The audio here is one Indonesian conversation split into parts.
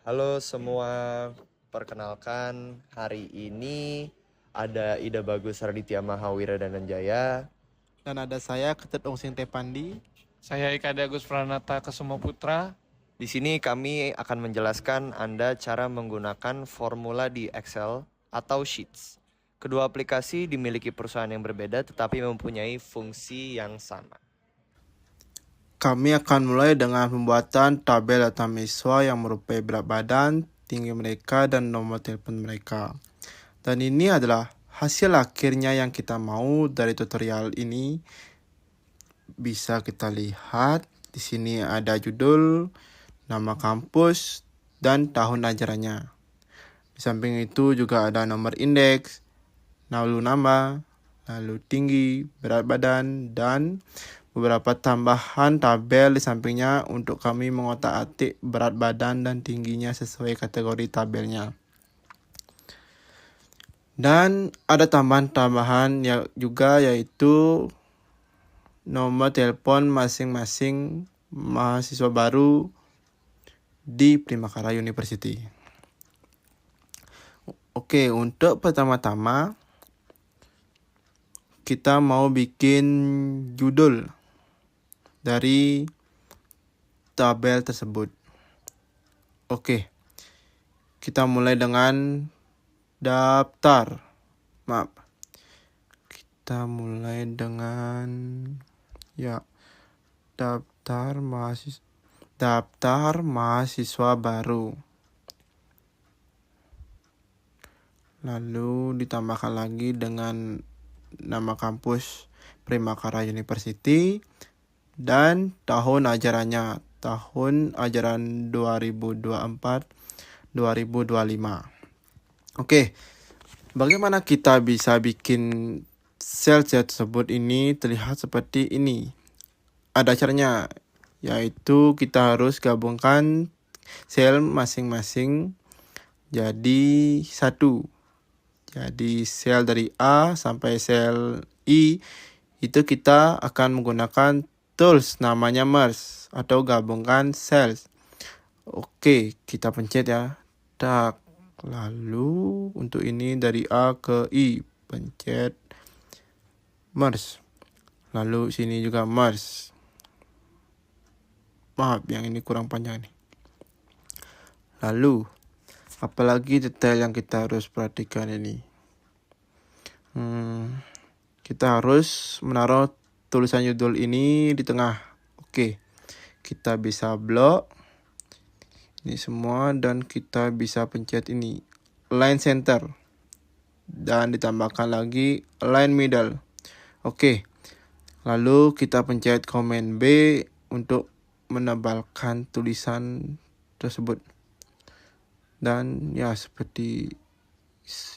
Halo semua, perkenalkan hari ini ada Ida Bagus Raditya Mahawira Dananjaya. Dan ada saya Ketut Ongsing Tepandi. Saya Ika Agus Pranata Kesuma Putra. Di sini kami akan menjelaskan Anda cara menggunakan formula di Excel atau Sheets. Kedua aplikasi dimiliki perusahaan yang berbeda tetapi mempunyai fungsi yang sama. Kami akan mulai dengan pembuatan tabel data mahasiswa yang merupai berat badan, tinggi mereka, dan nomor telepon mereka. Dan ini adalah hasil akhirnya yang kita mau dari tutorial ini. Bisa kita lihat di sini ada judul, nama kampus, dan tahun ajarannya. Di samping itu juga ada nomor indeks, lalu nama, lalu tinggi, berat badan, dan beberapa tambahan tabel di sampingnya untuk kami mengotak-atik berat badan dan tingginya sesuai kategori tabelnya. Dan ada tambahan-tambahan juga yaitu nomor telepon masing-masing mahasiswa baru di Primakara University. Oke, untuk pertama-tama kita mau bikin judul dari tabel tersebut. Oke, kita mulai dengan daftar. Kita mulai dengan daftar mahasiswa baru. Lalu ditambahkan lagi dengan nama kampus Primakara University dan tahun ajarannya, tahun ajaran 2024-2025. Oke, bagaimana kita bisa bikin sel-sel tersebut ini terlihat seperti ini? Ada caranya, yaitu kita harus gabungkan sel masing-masing jadi satu. Jadi sel dari A sampai sel I itu kita akan menggunakan tools namanya merge atau gabungkan cells. Oke, kita pencet ya. Lalu untuk ini dari A ke I, pencet merge. Lalu sini juga merge. Maaf, yang ini kurang panjang nih. Lalu apalagi detail yang kita harus perhatikan ini. Kita harus menaruh tulisan judul ini di tengah. Oke, kita bisa blok ini semua dan kita bisa pencet ini line center dan ditambahkan lagi line middle. Oke, lalu kita pencet Command B untuk menebalkan tulisan tersebut. Dan ya seperti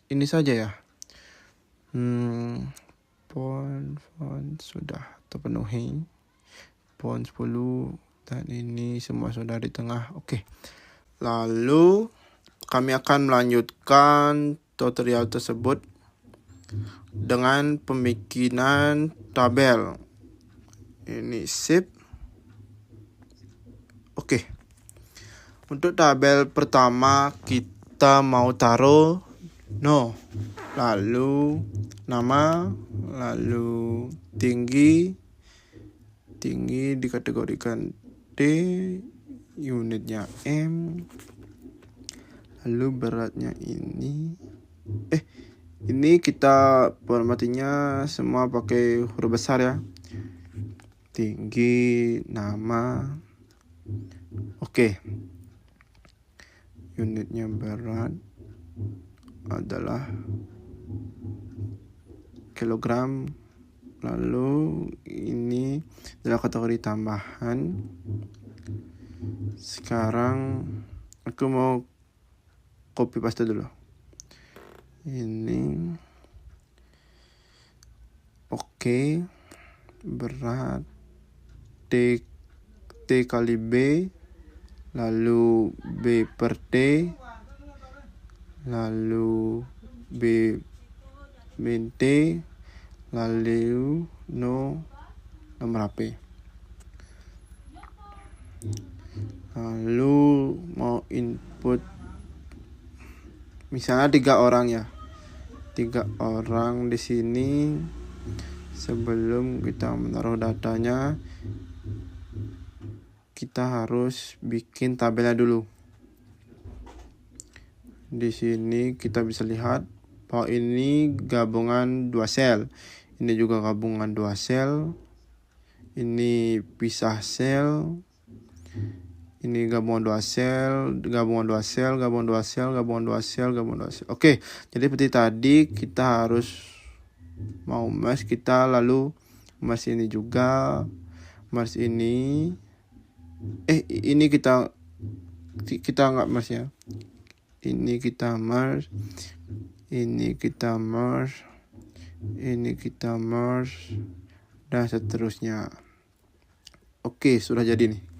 ini saja ya. Font sudah terpenuhi. Font 10 dan ini semua sudah di tengah. Oke. Lalu kami akan melanjutkan tutorial tersebut dengan pembikinan tabel. Ini sip. Oke. Untuk tabel pertama kita mau taruh no, lalu nama, lalu tinggi dikategorikan D, unitnya M, lalu beratnya ini kita formatinya semua pakai huruf besar ya. Tinggi, nama. Oke. Unitnya berat adalah kilogram. Lalu ini adalah kategori tambahan. Sekarang aku mau copy paste dulu. Ini oke. Berat T kali B, lalu B per T, lalu B min T, lalu nomor HP. Lalu mau input misalnya 3 orang ya. 3 orang di sini. Sebelum kita menaruh datanya, kita harus bikin tabelnya dulu. Di sini kita bisa lihat bahwa ini gabungan 2 sel. Ini juga gabungan 2 sel. Ini pisah sel. Ini gabungan 2 sel, gabungan 2 sel, gabungan 2 sel, gabungan 2 sel, gabungan 2 sel. Oke, jadi seperti tadi kita harus mau merge, kita lalu merge ini juga, merge ini. Ini kita nggak merge ya. Ini kita merge, ini kita merge, ini kita merge, dan seterusnya. Oke, sudah jadi nih.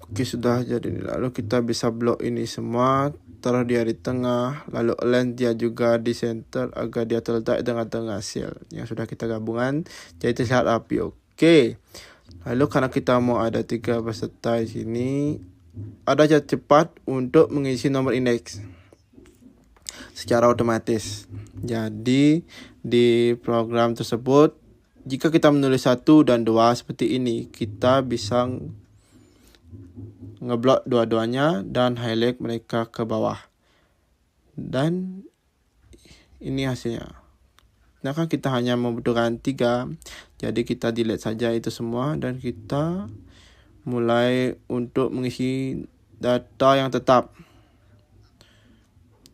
Oke, sudah jadi nih. Lalu kita bisa blok ini semua, taruh dia di tengah, lalu align dia juga di center agar dia terletak di tengah-tengah sel yang sudah kita gabungan, jadi terlihat rapi. Oke. Lalu karena kita mau ada 3 peserta di sini, ada cara cepat untuk mengisi nomor indeks secara otomatis. Jadi di program tersebut, jika kita menulis 1 dan 2 seperti ini, kita bisa ngeblok dua-duanya dan highlight mereka ke bawah. Dan ini hasilnya. Nah kan kita hanya membutuhkan 3, jadi kita delete saja itu semua dan kita mulai untuk mengisi data yang tetap.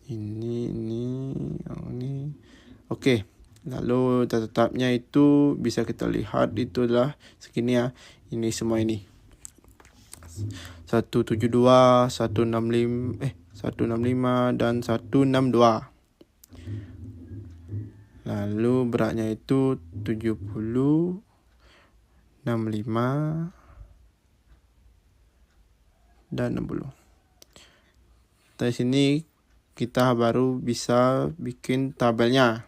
Ini. Oke. Lalu data tetapnya itu bisa kita lihat, itu adalah segini ya. Ini semua ini. 172, 165 dan 162. Lalu beratnya itu 70, 65 dan 60. Dari sini kita baru bisa bikin tabelnya.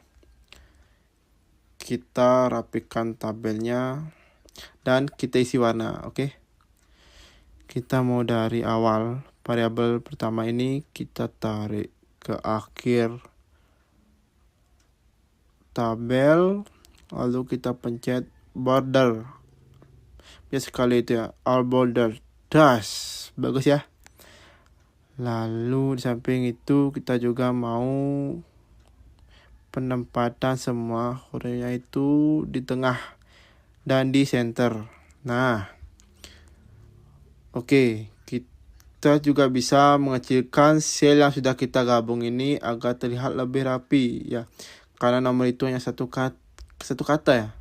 Kita rapikan tabelnya dan kita isi warna, oke? Kita mau dari awal, variabel pertama ini kita tarik ke akhir tabel, lalu kita pencet border. Biasa sekali itu ya, all border. Das, bagus ya. Lalu di samping itu kita juga mau penempatan semua hurufnya itu di tengah dan di center. Nah, oke, kita juga bisa mengecilkan sel yang sudah kita gabung ini agar terlihat lebih rapi ya. Karena nomor itu hanya satu kata ya.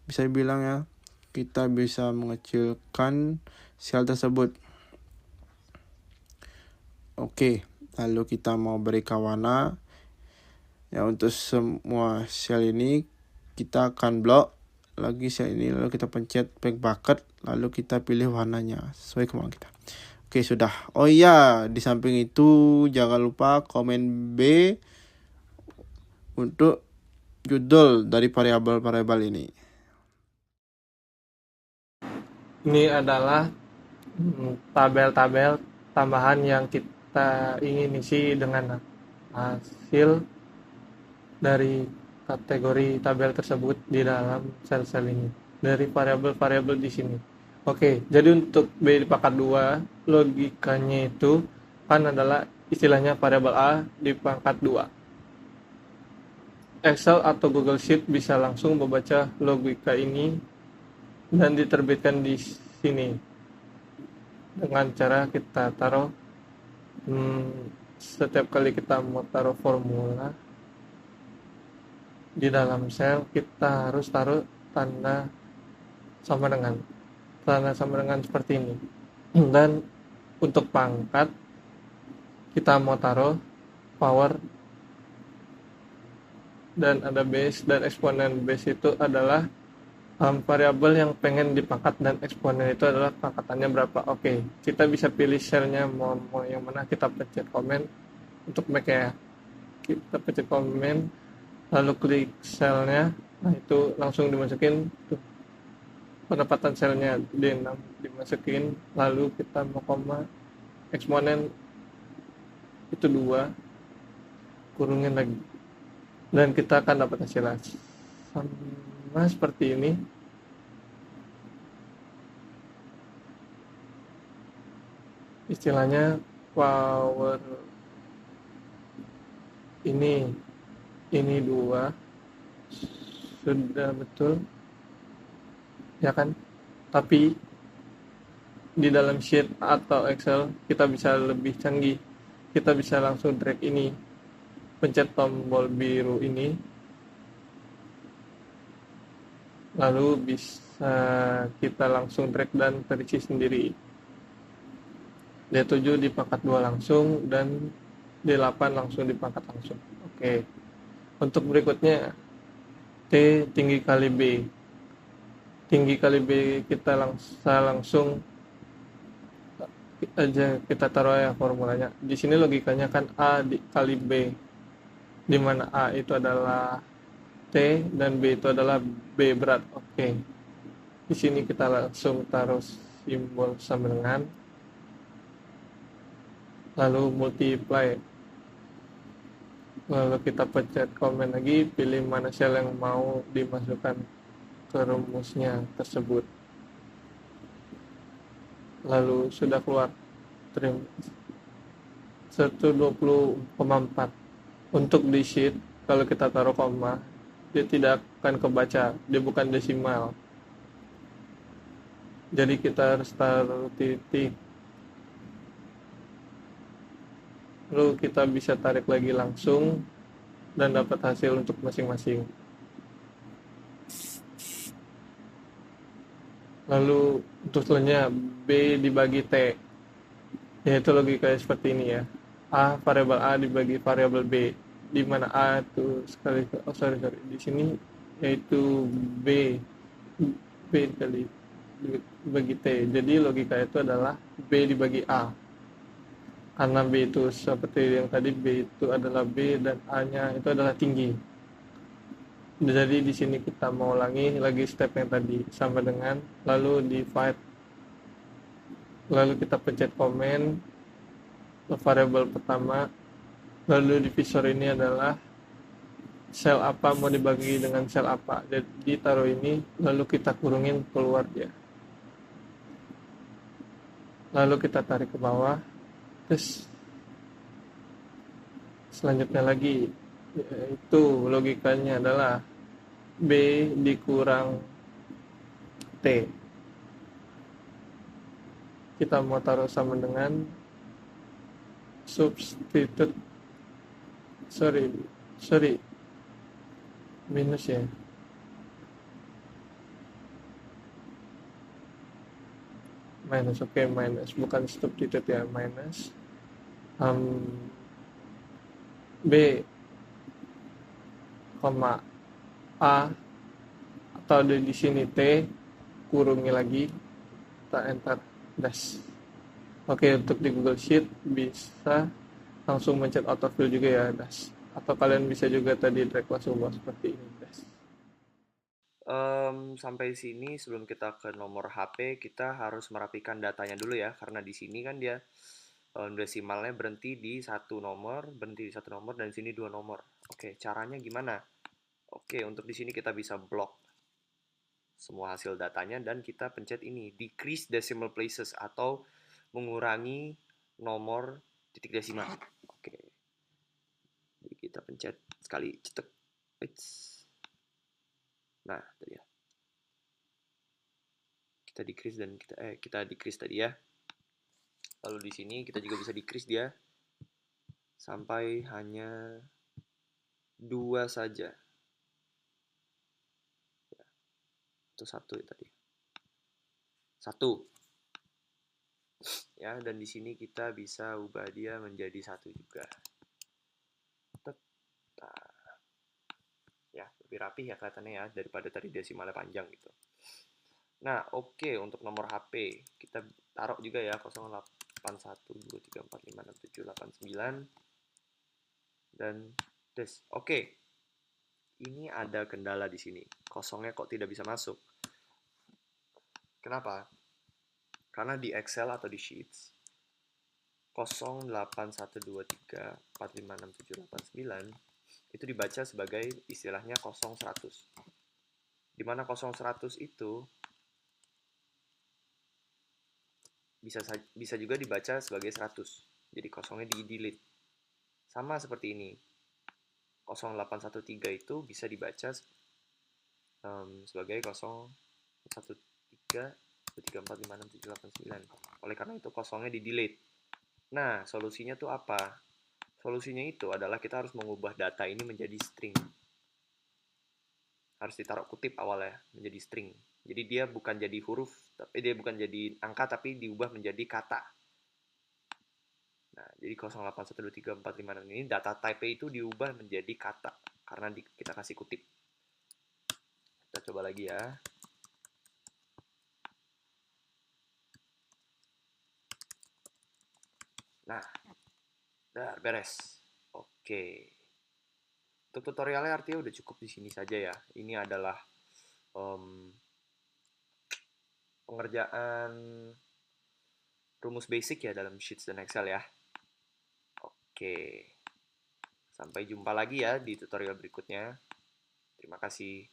Bisa dibilang ya, kita bisa mengecilkan sel tersebut. Oke, lalu kita mau berikan warna. Ya, untuk semua sel ini kita akan blok lagi sel ini, lalu kita pencet back bucket, lalu kita pilih warnanya sesuai kemauan kita. Oke, sudah. Oh iya, di samping itu jangan lupa komen B untuk judul dari variabel-variabel ini. Ini adalah tabel-tabel tambahan yang kita ingin isi dengan hasil dari kategori tabel tersebut di dalam sel-sel ini, dari variabel-variabel di sini. Oke, jadi untuk B dipangkat 2, logikanya itu kan adalah istilahnya variabel A dipangkat 2. Excel atau Google Sheet bisa langsung membaca logika ini dan diterbitkan di sini dengan cara kita taruh setiap kali kita mau taruh formula di dalam sel, kita harus taruh tanda sama dengan seperti ini. Dan untuk pangkat kita mau taruh power dan ada base, dan eksponen base itu adalah variabel yang pengen dipangkat dan eksponen itu adalah pangkatannya berapa. Oke, kita bisa pilih selnya mau yang mana, kita pencet komen untuk make ya. Kita pencet komen, lalu klik selnya, nah itu langsung dimasukin tuh. penempatan selnya D6 dimasukin, lalu kita mau koma, eksponen itu 2, kurungin lagi, dan kita akan dapat hasilnya sama seperti ini. Istilahnya power ini 2 sudah betul ya kan, tapi di dalam sheet atau Excel kita bisa lebih canggih. Kita bisa langsung drag ini, pencet tombol biru ini, lalu bisa kita langsung drag dan terisi sendiri. D7 dipangkat 2 langsung, dan D8 langsung dipangkat langsung. Oke. Untuk berikutnya, T tinggi kali B. Tinggi kali B kita langsung aja kita taruh ya formulanya. Di sini logikanya kan A kali B, di mana A itu adalah T dan B itu adalah B berat. Oke. Di sini kita langsung taruh simbol sama dengan, lalu multiply. Lalu kita pencet komen lagi, pilih mana sel yang mau dimasukkan ke rumusnya tersebut. Lalu sudah keluar trim 120,4. Untuk di sheet, kalau kita taruh koma, dia tidak akan kebaca, dia bukan desimal. Jadi kita harus taruh titik. Lalu kita bisa tarik lagi langsung dan dapat hasil untuk masing-masing. Lalu untuk selanjutnya B dibagi T, yaitu logikanya seperti ini ya. Variabel A dibagi variabel B, di mana A itu di sini yaitu B kali dibagi T. Jadi logika itu adalah B dibagi A. Karena B itu seperti yang tadi, B itu adalah B dan A-nya itu adalah tinggi. Jadi di sini kita mau ulangi lagi step yang tadi sama dengan, lalu divide, lalu kita pencet komen variabel pertama, lalu divisor ini adalah sel apa mau dibagi dengan sel apa, jadi taruh ini, lalu kita kurungin keluar dia, lalu kita tarik ke bawah. Terus selanjutnya lagi, yaitu logikanya adalah B dikurang T. Kita mau taruh sama dengan substitute, sorry, minus ya. Minus, oke, minus, bukan substitute ya, minus. B, A, atau di sini T, kurangi lagi, kita enter dash. Oke, untuk di Google Sheet bisa langsung mencet autofill juga ya, dash. Atau kalian bisa juga tadi drag langsung bawah seperti ini, dash. Sampai sini sebelum kita ke nomor HP, kita harus merapikan datanya dulu ya, karena di sini kan dia desimalnya berhenti di satu nomor, dan di sini 2 nomor. Oke, caranya gimana? Oke, untuk di sini kita bisa block semua hasil datanya dan kita pencet ini, decrease decimal places atau mengurangi nomor titik desimal. Oke. Jadi kita pencet sekali, cetek. Nah, tadi ya. Kita decrease dan kita decrease tadi ya. Lalu di sini kita juga bisa decrease dia sampai hanya 2 saja. Ya, itu 1 ya tadi. 1. Ya, dan di sini kita bisa ubah dia menjadi 1 juga. Nah, ya, lebih rapi ya kelihatannya ya daripada tadi desimalnya panjang gitu. Nah, oke, untuk nomor HP kita taruh juga ya 0812345678 dan des. Oke. Ini ada kendala di sini. Kosongnya kok tidak bisa masuk. Kenapa? Karena di Excel atau di Sheets 08123456789 itu dibaca sebagai istilahnya 0100. Di mana 0100 itu bisa juga dibaca sebagai 100. Jadi kosongnya di-delete. Sama seperti ini. 0813 itu bisa dibaca sebagai 01323456789. Oleh karena itu kosongnya di-delete. Nah, solusinya tuh apa? Solusinya itu adalah kita harus mengubah data ini menjadi string. Harus ditaruh kutip awalnya menjadi string. Jadi dia bukan jadi huruf, tapi dia bukan jadi angka, tapi diubah menjadi kata. Nah, jadi 0812345 ini data type itu diubah menjadi kata karena kita kasih kutip. Kita coba lagi ya. Nah, udah beres. Oke. Untuk tutorialnya artinya udah cukup di sini saja ya. Ini adalah pengerjaan rumus basic ya dalam Sheets dan Excel ya. Oke. Sampai jumpa lagi ya di tutorial berikutnya. Terima kasih.